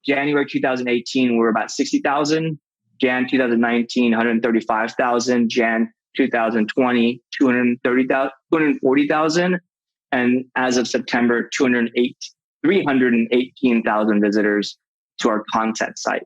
January 2018, we were about 60,000. Jan 2019, 135,000. Jan 2020, 240,000. And as of September, 318,000 visitors to our content site.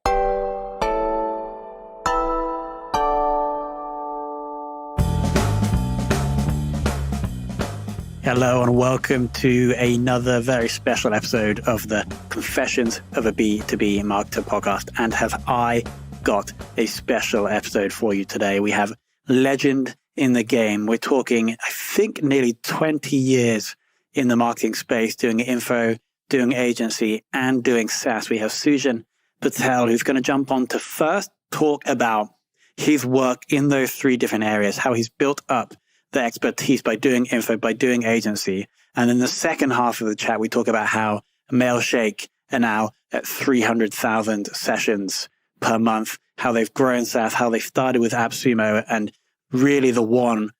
Hello and welcome to another very special episode of the Confessions of a B2B Marketer podcast. And have I got a special episode for you today. We have legend in the game. We're talking, I think, nearly 20 years in the marketing space, doing info, doing agency, and doing SaaS. We have Sujan Patel, who's going to jump on to first talk about his work in those three different areas, how he's built up the expertise by doing info, by doing agency. And in the second half of the chat, we talk about how Mailshake are now at 300,000 sessions per month, how they've grown SaaS, how they started with Appsumo, and really the one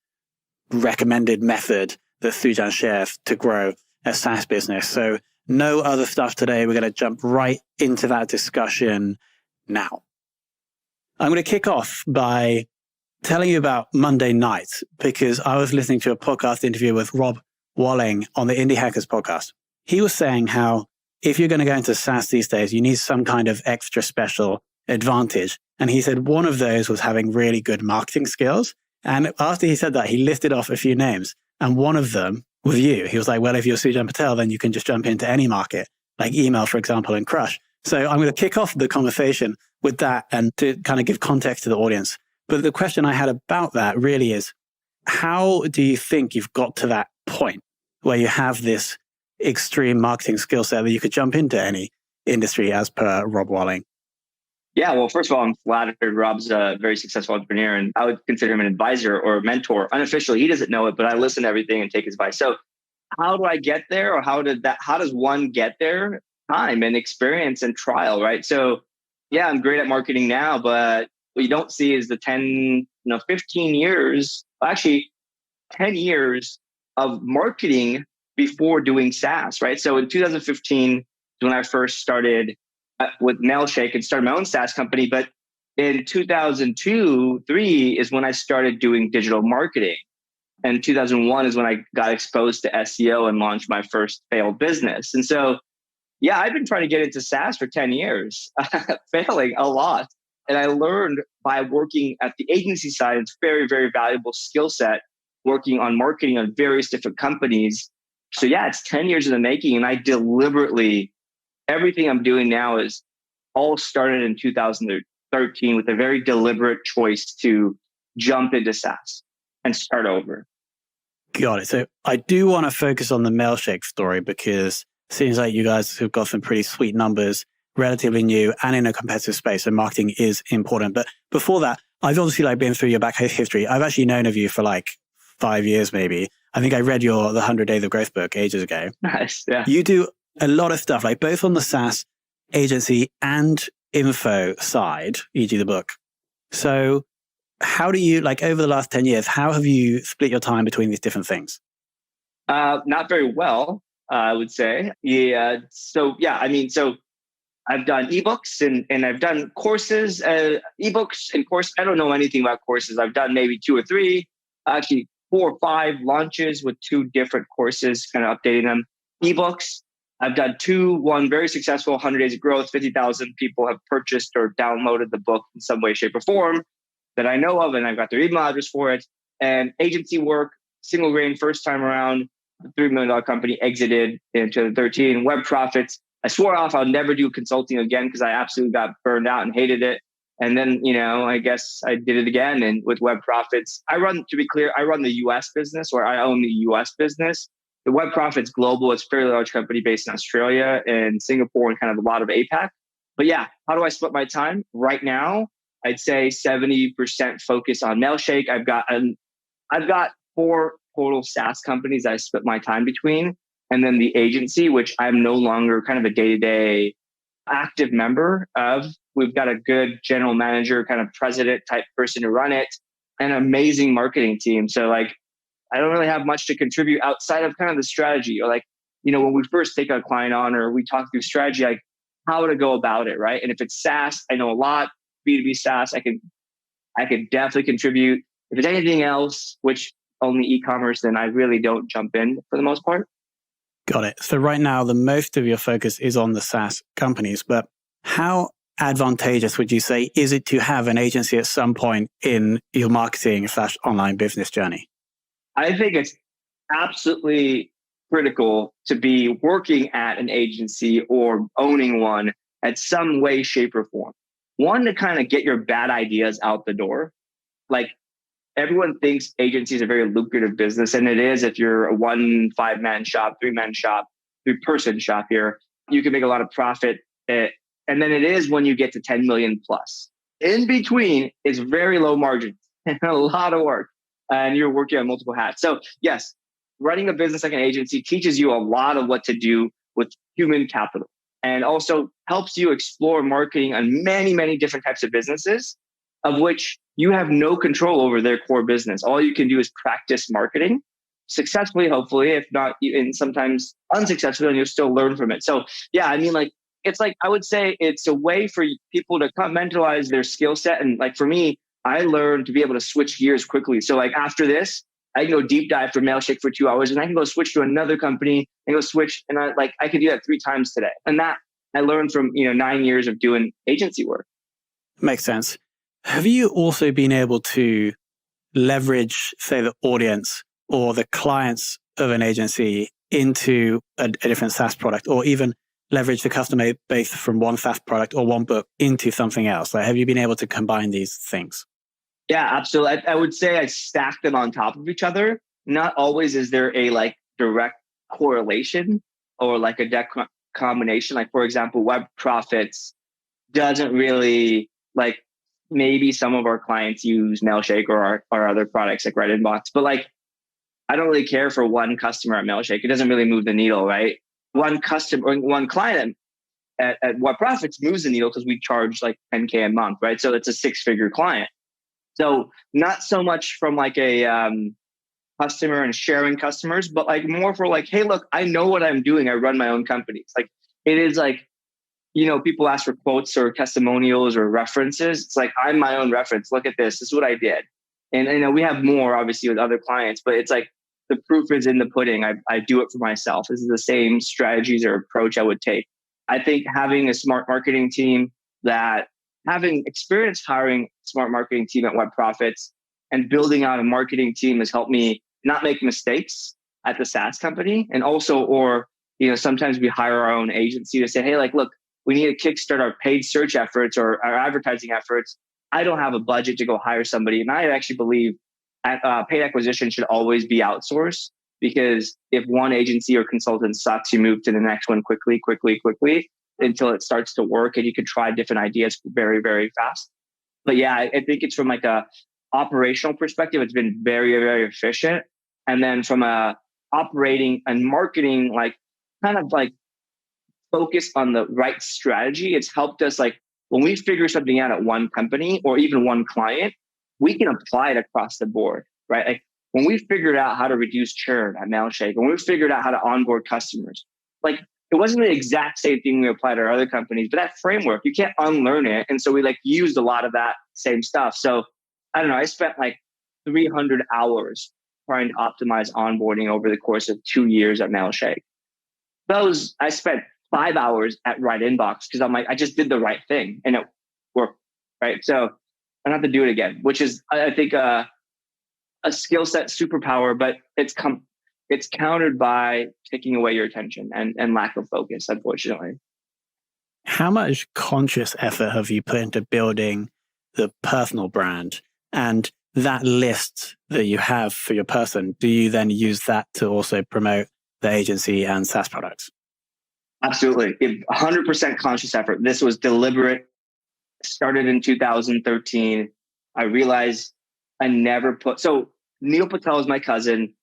recommended method that Sujan shares to grow a SaaS business. So no other stuff today. We're going to jump right into that discussion now. I'm going to kick off by telling you about Monday night, because I was listening to a podcast interview with Rob Walling on the Indie Hackers podcast. He was saying how if you're going to go into SaaS these days, you need some kind of extra special advantage. And he said one of those was having really good marketing skills. And after he said that, he listed off a few names. And one of them was you. He was like, well, if you're Sujan Patel, then you can just jump into any market, like email, for example, and crush. So I'm going to kick off the conversation with that and to kind of give context to the audience. But the question I had about that really is, how do you think you've got to that point where you have this extreme marketing skill set that you could jump into any industry as per Rob Walling? Yeah, well, first of all, I'm flattered. Rob's a very successful entrepreneur, and I would consider him an advisor or a mentor. Unofficially, he doesn't know it, but I listen to everything and take his advice. So how do I get there, or how does one get there? Time and experience and trial, right? So yeah, I'm great at marketing now, but what you don't see is the 15 years, actually 10 years of marketing before doing SaaS, right? So in 2015, when I first started with Mailshake and started my own SaaS company. But in 2002-3 is when I started doing digital marketing. And 2001 is when I got exposed to SEO and launched my first failed business. And so, yeah, I've been trying to get into SaaS for 10 years, failing a lot. And I learned by working at the agency side, it's very, very valuable skill set, working on marketing on various different companies. So yeah, it's 10 years in the making. And I deliberately, everything I'm doing now is all started in 2013 with a very deliberate choice to jump into SaaS and start over. Got it. So I do want to focus on the Mailshake story because it seems like you guys have got some pretty sweet numbers, relatively new and in a competitive space, and marketing is important. But before that, I've obviously been through your back history. I've actually known of you for 5 years, maybe. I think I read the 100 Days of Growth book ages ago. Nice. Yeah. You do a lot of stuff, both on the SaaS agency and info side, e.g. the book. So how do you, over the last 10 years, how have you split your time between these different things? Not very well, I would say. Yeah. So I've done ebooks and I've done courses, ebooks and courses. I don't know anything about courses. I've done maybe 2 or 3, actually 4 or 5 launches with 2 different courses, kind of updating them. Ebooks, I've done 2, one very successful, 100 Days of Growth, 50,000 people have purchased or downloaded the book in some way, shape, or form that I know of, and I've got their email address for it. And agency work, single grain, first time around, $3 million company exited in 2013. Web Profits, I swore off I'll never do consulting again because I absolutely got burned out and hated it. And then, I guess I did it again. And with Web Profits, to be clear, I run the US business, or I own the US business. The Web Profits Global, it's a fairly large company based in Australia and Singapore and kind of a lot of APAC. But yeah, how do I split my time? Right now, I'd say 70% focus on Mailshake. I've got 4 total SaaS companies I split my time between. And then the agency, which I'm no longer kind of a day-to-day active member of. We've got a good general manager, kind of president type person to run it, and an amazing marketing team. So I don't really have much to contribute outside of kind of the strategy, or when we first take a client on or we talk through strategy, how to go about it, right? And if it's SaaS, I know a lot. B2B SaaS, I could definitely contribute. If it's anything else, which only e-commerce, then I really don't jump in for the most part. Got it. So right now, the most of your focus is on the SaaS companies, but how advantageous would you say is it to have an agency at some point in your marketing/online business journey? I think it's absolutely critical to be working at an agency or owning one at some way, shape, or form. One, to kind of get your bad ideas out the door. Like, everyone thinks agency is a very lucrative business, and it is. If you're a 5-man shop, 3-man shop, 3-person shop here, you can make a lot of profit. And then it is when you get to 10 million plus. In between is very low margins and a lot of work, and you're working on multiple hats. So yes, running a business like an agency teaches you a lot of what to do with human capital, and also helps you explore marketing on many, many different types of businesses, of which you have no control over their core business. All you can do is practice marketing successfully, hopefully, if not, and sometimes unsuccessfully, and you'll still learn from it. So yeah, I mean, like, it's like, I would say it's a way for people to compartmentalize their skill set. And like, for me, I learned to be able to switch gears quickly. So like, after this, I can go deep dive for Mailshake for 2 hours, and I can go switch to another company and go switch. And I could do that 3 times today. And that I learned from, 9 years of doing agency work. Makes sense. Have you also been able to leverage, say, the audience or the clients of an agency into a different SaaS product, or even leverage the customer base from one SaaS product or one book into something else? Like, have you been able to combine these things? Yeah, absolutely. I would say I stack them on top of each other. Not always is there a direct correlation or like a direct combination. Like, for example, Web Profits doesn't really, like, maybe some of our clients use Mailshake or our other products like Red Inbox, but like, I don't really care for one customer at Mailshake. It doesn't really move the needle, right? One customer or one client at What Profits moves the needle because we charge like 10K a month, right? So it's a 6-figure client. So not so much from like a customer and sharing customers, but like more for like, hey, look, I know what I'm doing. I run my own companies. Like, it is like, people ask for quotes or testimonials or references. It's like, I'm my own reference. Look at this. This is what I did. And we have more obviously with other clients, but it's like, the proof is in the pudding. I do it for myself. This is the same strategies or approach I would take. I think having a smart marketing team, having experience hiring smart marketing team at Web Profits and building out a marketing team has helped me not make mistakes at the SaaS company. And also, sometimes we hire our own agency to say, hey, like, look, we need to kickstart our paid search efforts or our advertising efforts. I don't have a budget to go hire somebody. And I actually believe paid acquisition should always be outsourced, because if one agency or consultant sucks, you move to the next one quickly until it starts to work, and you can try different ideas very, very fast. But yeah, I think it's from like a operational perspective, it's been very, very efficient. And then from a operating and marketing, like kind of like focus on the right strategy, it's helped us. Like, when we figure something out at one company or even one client, we can apply it across the board, right? Like, when we figured out how to reduce churn at Mailshake, when we figured out how to onboard customers, like, it wasn't the exact same thing we applied to our other companies, but that framework, you can't unlearn it. And so we used a lot of that same stuff. So I don't know, I spent like 300 hours trying to optimize onboarding over the course of 2 years at Mailshake. I spent 5 hours at Right Inbox because I'm like, I just did the right thing and it worked, right? So I don't have to do it again, which is, I think, a skill set superpower, but it's countered by taking away your attention and lack of focus, unfortunately. How much conscious effort have you put into building the personal brand? And that list that you have for your person, do you then use that to also promote the agency and SaaS products? Sujanabsolutely. 100% conscious effort. This was deliberate. Started in 2013. I realized so Neil Patel is my cousin.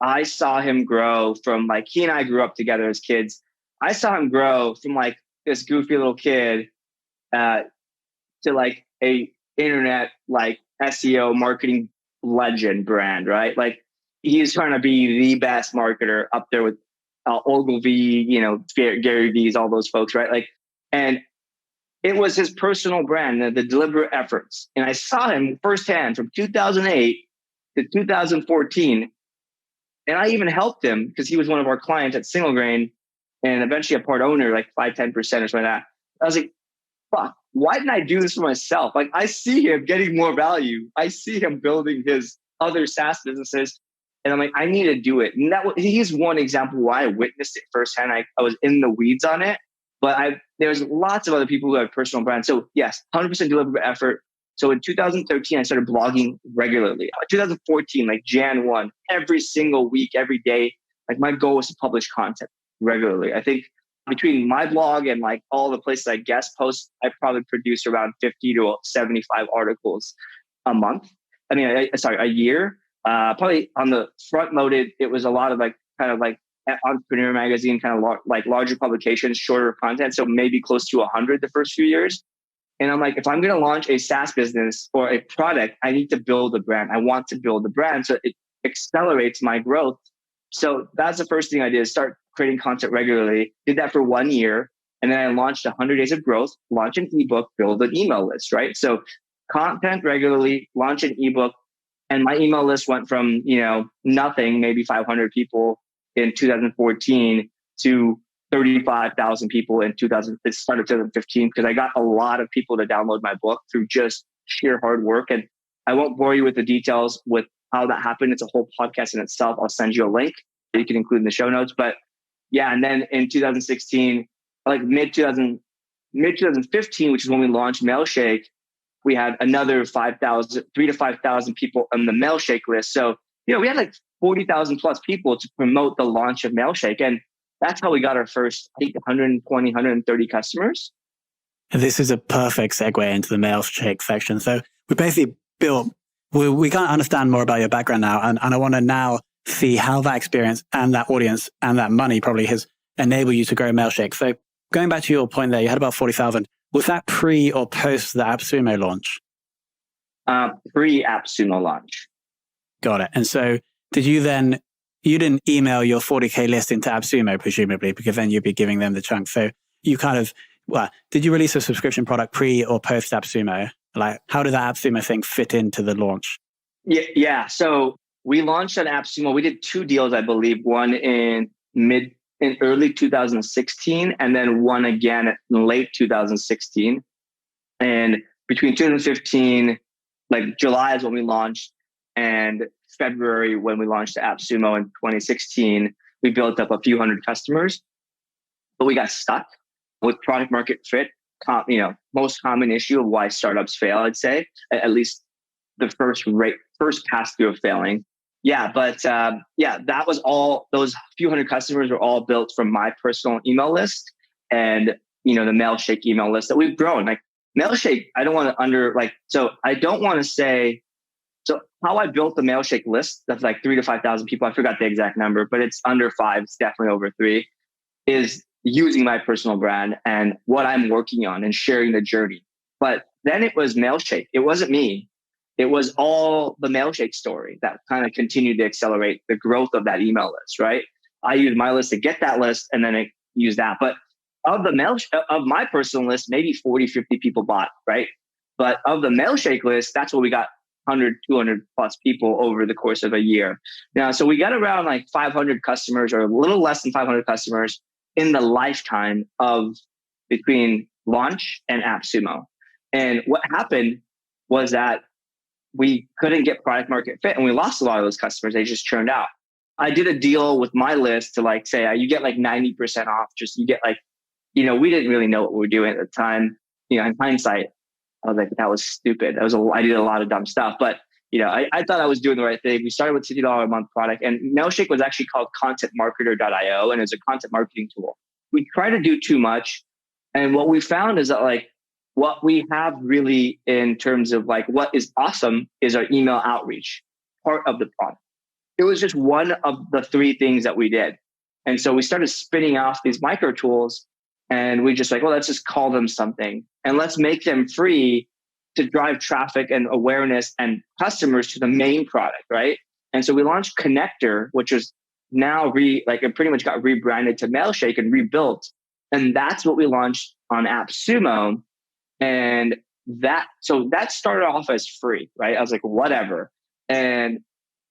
I saw him grow from he and I grew up together as kids. I saw him grow from this goofy little kid to a internet SEO marketing legend brand, right? He's trying to be the best marketer up there with Ogilvy, Gary V's, all those folks, right? And it was his personal brand, the deliberate efforts. And I saw him firsthand from 2008 to 2014. And I even helped him because he was one of our clients at Single Grain and eventually a part owner, like 5-10% or something like that. I was like, fuck, why didn't I do this for myself? Like, I see him getting more value. I see him building his other SaaS businesses. And I'm like, I need to do it. And he's one example why I witnessed it firsthand. I was in the weeds on it, but there's lots of other people who have personal brands. So yes, 100% deliberate effort. So in 2013, I started blogging regularly. 2014, like Jan 1, every single week, every day. Like my goal was to publish content regularly. I think between my blog and like all the places I guest post, I probably produce around 50 to 75 articles a month. A year. Probably on the front loaded, it was a lot of like kind of like Entrepreneur Magazine, kind of like larger publications, shorter content. So maybe close to 100 the first few years. And I'm like, if I'm going to launch a SaaS business or a product, I need to build a brand. I want to build a brand so it accelerates my growth. So that's the first thing I did, is start creating content regularly. Did that for 1 year. And then I launched 100 Days of Growth, launch an ebook, build an email list, right? So content regularly, launch an ebook. And my email list went from, nothing, maybe 500 people in 2014 to 35,000 people in the start of 2015, because I got a lot of people to download my book through just sheer hard work. And I won't bore you with the details with how that happened. It's a whole podcast in itself. I'll send you a link that you can include in the show notes. But yeah, and then in 2016, like mid 2015, which is when we launched Mailshake, we had another 3,000 to 5,000 people on the Mailshake list. So, we had like 40,000 plus people to promote the launch of Mailshake. And that's how we got our first, I think, 120, 130 customers. This is a perfect segue into the Mailshake section. So we basically we can't understand more about your background now. And I want to now see how that experience and that audience and that money probably has enabled you to grow Mailshake. So going back to your point there, you had about 40,000. Was that pre or post the Appsumo launch? Pre-Appsumo launch. Got it. And so did you then, you didn't email your 40K list into Appsumo, presumably, because then you'd be giving them the chunk. So you did you release a subscription product pre or post Appsumo? Like, how did that Appsumo thing fit into the launch? Yeah. So we launched on Appsumo. We did 2 deals, I believe, one in early 2016, and then one again in late 2016. And between 2015, like July is when we launched, and February when we launched Appsumo in 2016, we built up a few hundred customers, but we got stuck with product market fit. Most common issue of why startups fail, I'd say, at least the first pass through of failing. Yeah, but that was all. Those few hundred customers were all built from my personal email list and the Mailshake email list that we've grown. Like Mailshake, I don't want to say. So how I built the Mailshake list that's like 3,000 to 5,000 people, I forgot the exact number, but it's under 5. It's definitely over 3. Is using my personal brand and what I'm working on and sharing the journey. But then it was Mailshake. It wasn't me. It was all the Mailshake story that kind of continued to accelerate the growth of that email list, right? I used my list to get that list and then I used that. But of my personal list, maybe 40, 50 people bought, right? But of the Mailshake list, that's what we got 100, 200 plus people over the course of a year. Now, so we got around like 500 customers or a little less than 500 customers in the lifetime of between launch and Appsumo. And what happened was that we couldn't get product market fit and we lost a lot of those customers. They just churned out. I did a deal with my list to like say, you get like 90% off. Just you get like, we didn't really know what we were doing at the time. In hindsight, I was like, that was stupid. I did a lot of dumb stuff, but I thought I was doing the right thing. We started with $50 a month product, and Mailshake was actually called contentmarketer.io, and it's a content marketing tool. We try to do too much. And what we found is that like what we have really in terms of like what is awesome is our email outreach part of the product. It was just one of the 3 things that we did. And so we started spinning off these micro tools, and we just like, well, let's just call them something and let's make them free to drive traffic and awareness and customers to the main product, right? And so we launched Connector, which is now it pretty much got rebranded to Mailshake and rebuilt. And that's what we launched on Appsumo. And that started off as free, right? I was like, whatever. And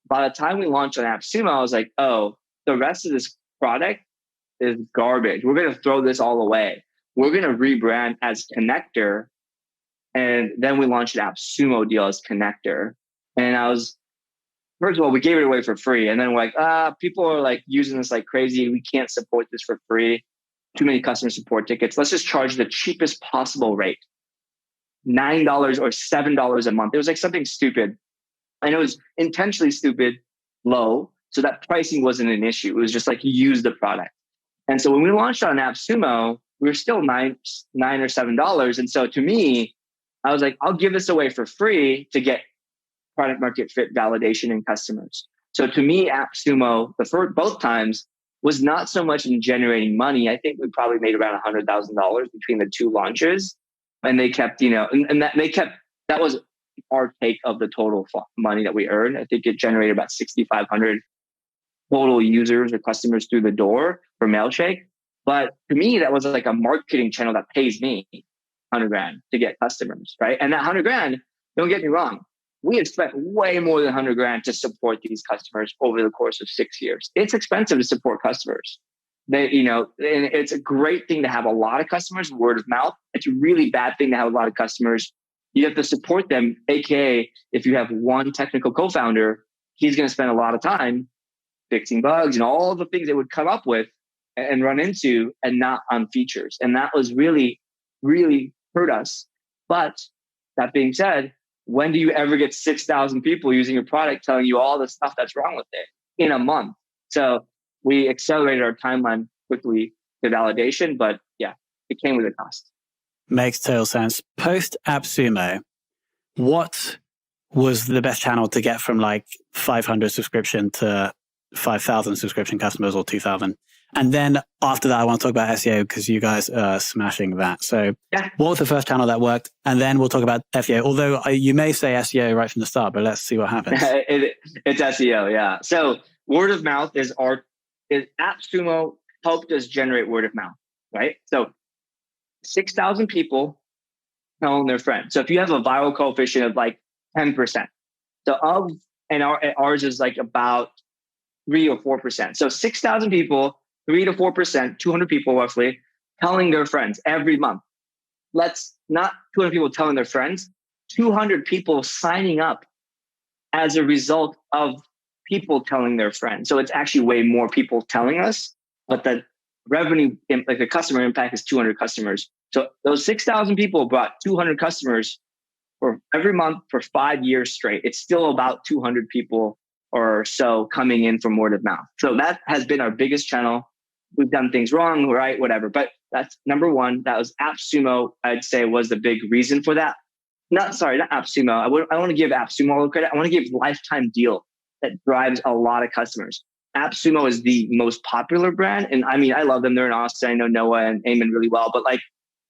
by the time we launched on Appsumo, I was like, oh, the rest of this product is garbage. We're going to throw this all away. We're going to rebrand as Connector. And then we launched an Appsumo deal as Connector. And first of all, we gave it away for free. And then we're like, people are like using this like crazy. We can't support this for free. Too many customer support tickets. Let's just charge the cheapest possible rate. $9 or $7 a month. It was like something stupid. And it was intentionally stupid, low. So that pricing wasn't an issue. It was just like you use the product. And so when we launched on Appsumo, we were still $9 or $7. And so to me, I was like, I'll give this away for free to get product market fit validation in customers. So to me, Appsumo, both times, was not so much in generating money. I think we probably made around $100,000 between the two launches. And they kept, that was our take of the total money that we earned. I think it generated about 6,500 total users or customers through the door for Mailshake. But to me, that was like a marketing channel that pays me $100,000 to get customers, right? And that $100,000, don't get me wrong, we have spent way more than $100,000 to support these customers over the course of 6 years. It's expensive to support customers. And it's a great thing to have a lot of customers, word of mouth. It's a really bad thing to have a lot of customers. You have to support them, aka if you have one technical co-founder, he's going to spend a lot of time fixing bugs and all the things they would come up with and run into, and not on features. And that was really, really hurt us. But that being said, when do you ever get 6,000 people using your product telling you all the stuff that's wrong with it in a month? So we accelerated our timeline quickly to validation, but yeah, it came with a cost. Makes total sense. Post Appsumo, what was the best channel to get from like 500 subscription to 5,000 subscription customers or 2,000? And then after that, I want to talk about SEO because you guys are smashing that. So What was the first channel that worked? And then we'll talk about SEO. Although you may say SEO right from the start, but let's see what happens. It's SEO, yeah. So word of mouth is Appsumo helped us generate word of mouth, right? So 6,000 people telling their friends. So if you have a viral coefficient of like 10%, ours is like about 3 or 4%. So 6,000 people, 3 to 4%, 200 people roughly, telling their friends every month. Let's not 200 people telling their friends, 200 people signing up as a result of people telling their friends. So it's actually way more people telling us, but the revenue, like the customer impact is 200 customers. So those 6,000 people brought 200 customers for every month for 5 years straight. It's still about 200 people or so coming in from word of mouth. So that has been our biggest channel. We've done things wrong, right? Whatever. But that's number one. That was Appsumo, I'd say, was the big reason for that. Not Appsumo. I want to give Appsumo all the credit. I want to give lifetime deal that drives a lot of customers. Appsumo is the most popular brand. And I mean, I love them. They're in Austin. I know Noah and Eamon really well. But like,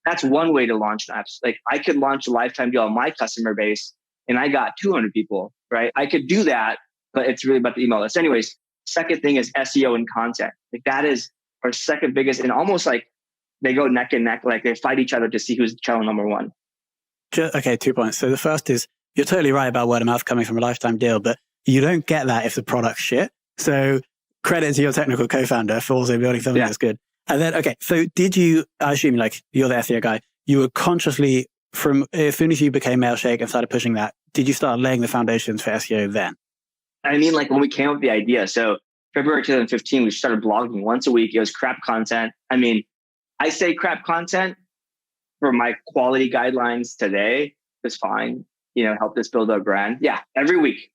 that's one way to launch apps. Like I could launch a lifetime deal on my customer base and I got 200 people, right? I could do that, but it's really about the email list. Anyways, second thing is SEO and content. Like that is our second biggest, and almost like they go neck and neck, like they fight each other to see who's channel number one. Okay, 2 points. So the first is, you're totally right about word of mouth coming from a lifetime deal, but you don't get that if the product's shit. So credit to your technical co-founder for also building something that's good. And then, okay, so did you, I assume like you're the SEO guy, you were consciously, from as soon as you became Mailshake and started pushing that, did you start laying the foundations for SEO then? I mean, like when we came up with the idea, so February 2015, we started blogging once a week. It was crap content. I mean, I say crap content for my quality guidelines today is fine. Help us build our brand. Yeah, every week.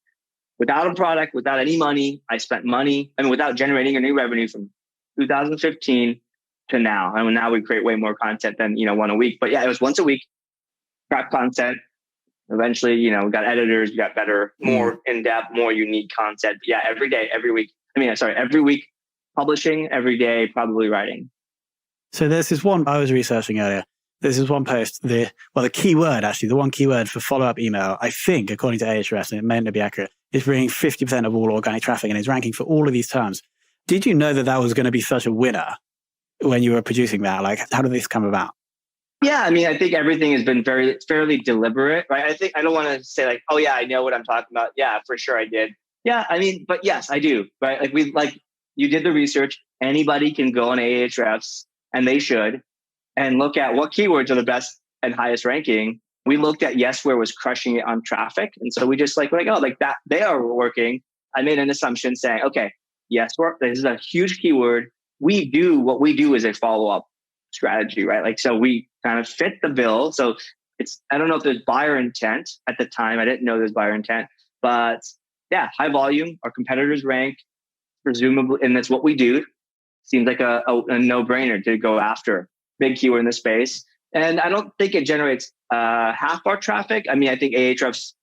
Without a product, without any money, I spent money. I mean, without generating any revenue from 2015 to now. I mean, now we create way more content than, one a week. But yeah, it was once a week, crap content. Eventually, we got editors, we got better, more in-depth, more unique content. But yeah, every day, every week. Every week publishing, every day probably writing. So there's this one I was researching earlier. There's this one post, the one keyword for follow-up email, I think, according to Ahrefs, and it may not be accurate, is bringing 50% of all organic traffic and is ranking for all of these terms. Did you know that was going to be such a winner? when you were producing that? Like, how did this come about? Yeah, I mean, I think everything has been fairly deliberate, right? I think I don't want to say like, oh yeah, I know what I'm talking about. Yeah, for sure I did. Yeah, I mean, but yes, I do, right? Like you did the research. Anybody can go on Ahrefs, and they should, and look at what keywords are the best and highest ranking. We looked at Yesware was crushing it on traffic, and so we just like oh, like that they are working. I made an assumption saying, okay, Yesware, this is a huge keyword. What we do is a follow up strategy, right? Like, so we kind of fit the bill. So I don't know if there's buyer intent at the time. I didn't know there's buyer intent, but yeah, high volume, our competitors rank, presumably, and that's what we do. Seems like a no brainer to go after big keyword in the space. And I don't think it generates half our traffic. I mean, I think Ahrefs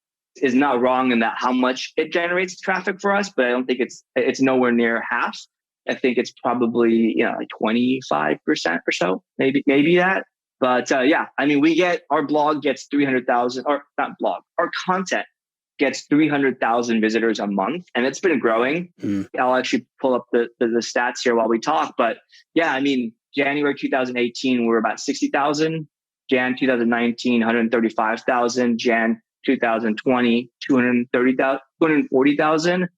is not wrong in that how much it generates traffic for us, but I don't think it's nowhere near half. I think it's probably, like 25% or so, maybe that. But yeah, I mean, our blog gets 300,000, or not blog, our content gets 300,000 visitors a month, and it's been growing. I'll actually pull up the stats here while we talk. But yeah, I mean, January 2018, we were about 60,000. Jan 2019, 135,000. Jan 2020, 240,000.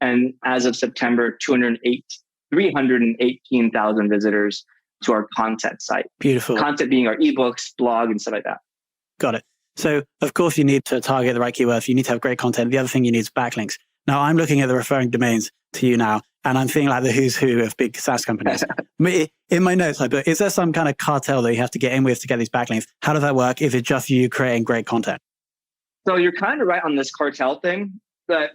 And as of September, 318,000 visitors to our content site. Beautiful. Content being our ebooks, blog, and stuff like that. Got it. So, of course, you need to target the right keywords. You need to have great content. The other thing you need is backlinks. Now, I'm looking at the referring domains to you now, and I'm seeing like the who's who of big SaaS companies. In my notes, I put, is there some kind of cartel that you have to get in with to get these backlinks? How does that work? Is it just you creating great content? So you're kind of right on this cartel thing.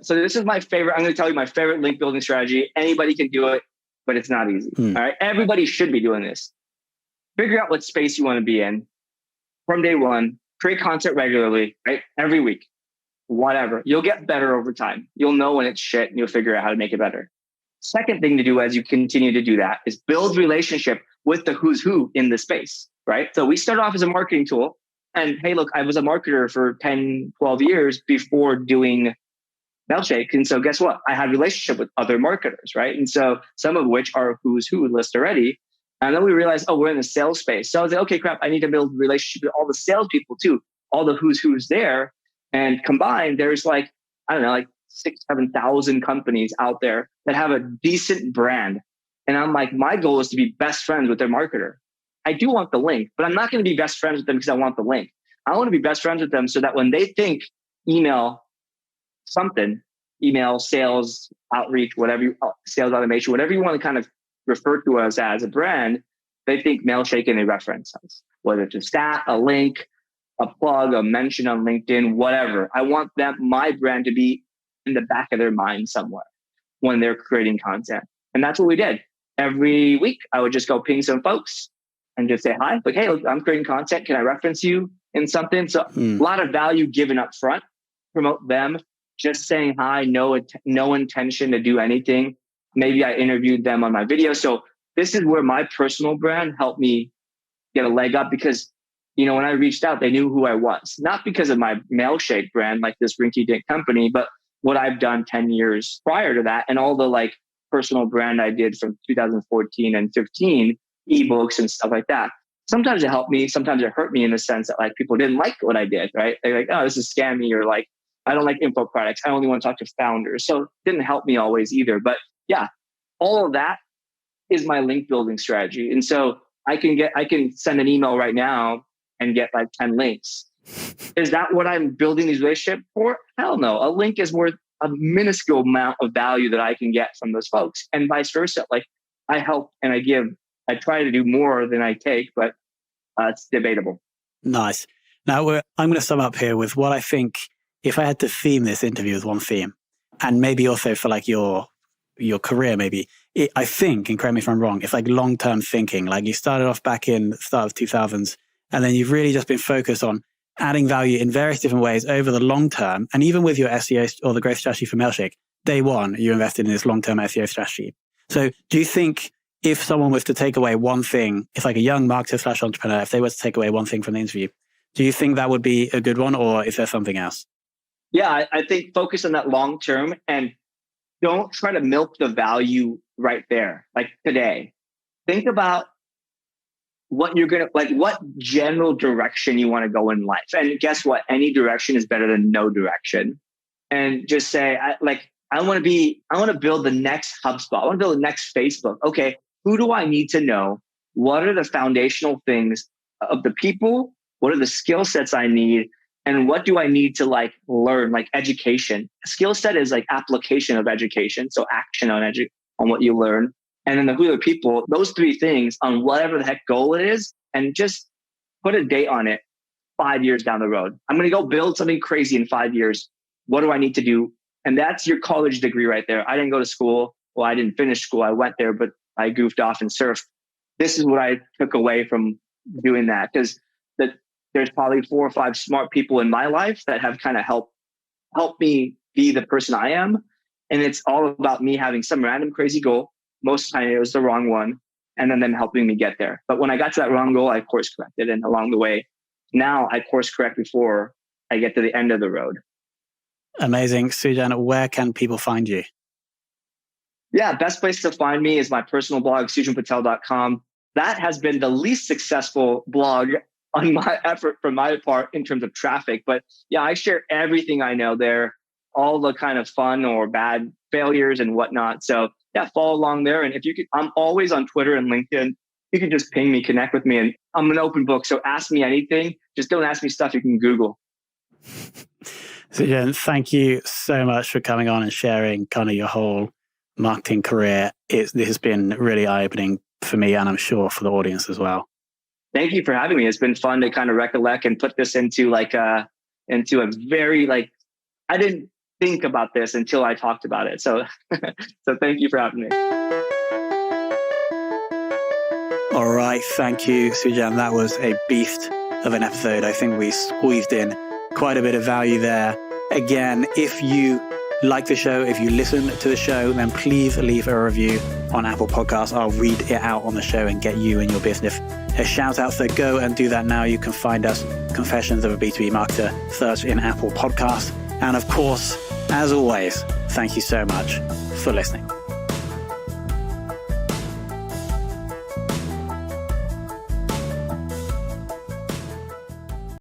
So this is my favorite. I'm going to tell you my favorite link building strategy. Anybody can do it, but it's not easy. All right. Everybody should be doing this. Figure out what space you want to be in from day one. Create content regularly, right? Every week, whatever. You'll get better over time. You'll know when it's shit and you'll figure out how to make it better. Second thing to do as you continue to do that is build relationship with the who's who in the space, right? So we started off as a marketing tool. And hey, look, I was a marketer for 10, 12 years before doing Mailshake. And so guess what? I had a relationship with other marketers, right? And so some of which are who's who list already. And then we realized, oh, we're in the sales space. So I was like, okay, crap, I need to build a relationship with all the salespeople too, all the who's there. And combined, there's like 6,000, 7,000 companies out there that have a decent brand. And I'm like, my goal is to be best friends with their marketer. I do want the link, but I'm not going to be best friends with them because I want the link. I want to be best friends with them so that when they think email sales outreach, sales automation, whatever you want to kind of refer to us as a brand, they think Mailshake and they reference us, whether it's a stat, a link, a plug, a mention on LinkedIn, whatever. I want my brand to be in the back of their mind somewhere when they're creating content. And that's what we did. Every week, I would just go ping some folks and just say, hi, like, hey, look, I'm creating content. Can I reference you in something? So a lot of value given up front, promote them, just saying hi, no intention to do anything. Maybe I interviewed them on my video. So this is where my personal brand helped me get a leg up because, when I reached out, they knew who I was. Not because of my Mailshake brand, like this rinky-dink company, but what I've done 10 years prior to that and all the personal brand I did from 2014 and 15, ebooks and stuff like that. Sometimes it helped me. Sometimes it hurt me in the sense that people didn't like what I did, right? They're like, oh, this is scammy, or I don't like info products. I only want to talk to founders. So it didn't help me always either. But yeah, all of that is my link building strategy. And so I can send an email right now and get 10 links. Is that what I'm building these relationships for? Hell no. A link is worth a minuscule amount of value that I can get from those folks, and vice versa. I help and I give. I try to do more than I take, but it's debatable. Nice. Now I'm going to sum up here with what I think, if I had to theme this interview as one theme, and maybe also for your career, maybe, I think, and correct me if I'm wrong, it's long-term thinking. You started off back in the start of 2000s, and then you've really just been focused on adding value in various different ways over the long term. And even with your SEO or the growth strategy for Mailshake, day one, you invested in this long-term SEO strategy. So do you think if someone was to take away one thing, if a young marketer / entrepreneur, if they were to take away one thing from the interview, do you think that would be a good one, or is there something else? Yeah, I think focus on that long term and don't try to milk the value right there, today. Think about what you're going to like, what general direction you want to go in life. And guess what? Any direction is better than no direction. And just say, I want to build the next HubSpot. I want to build the next Facebook. Okay. Who do I need to know? What are the foundational things of the people? What are the skill sets I need? And what do I need to like learn? Like education. Skill set is like application of education. So action on what you learn. And then who are the people? Those three things on whatever the heck goal it is, and just put a date on it 5 years down the road. I'm going to go build something crazy in 5 years. What do I need to do? And that's your college degree right there. I didn't go to school. Well, I didn't finish school. I went there, but I goofed off and surfed. This is what I took away from doing that, because there's probably 4 or 5 smart people in my life that have kind of helped me be the person I am. And it's all about me having some random crazy goal. Most of the time it was the wrong one, and then them helping me get there. But when I got to that wrong goal, I course corrected. And along the way, now I course correct before I get to the end of the road. Amazing. Sujan, where can people find you? Yeah, best place to find me is my personal blog, sujanpatel.com. That has been the least successful blog on my effort from my part in terms of traffic. But yeah, I share everything I know there, all the kind of fun or bad failures and whatnot. So yeah, follow along there. And if you could, I'm always on Twitter and LinkedIn. You can just ping me, connect with me, and I'm an open book. So ask me anything. Just don't ask me stuff you can Google. Sujan, thank you so much for coming on and sharing kind of your whole marketing career. This has been really eye-opening for me, and I'm sure for the audience as well. Thank you for having me. It's been fun to kind of recollect and put this into into a very I didn't think about this until I talked about it. So thank you for having me. All right. Thank you, Sujan. That was a beast of an episode. I think we squeezed in quite a bit of value there. Again, if you like the show, if you listen to the show, then please leave a review on Apple Podcasts. I'll read it out on the show and get you and your business a shout out. So go and do that now. You can find us, Confessions of a B2B Marketer, search in Apple Podcasts. And of course, as always, thank you so much for listening.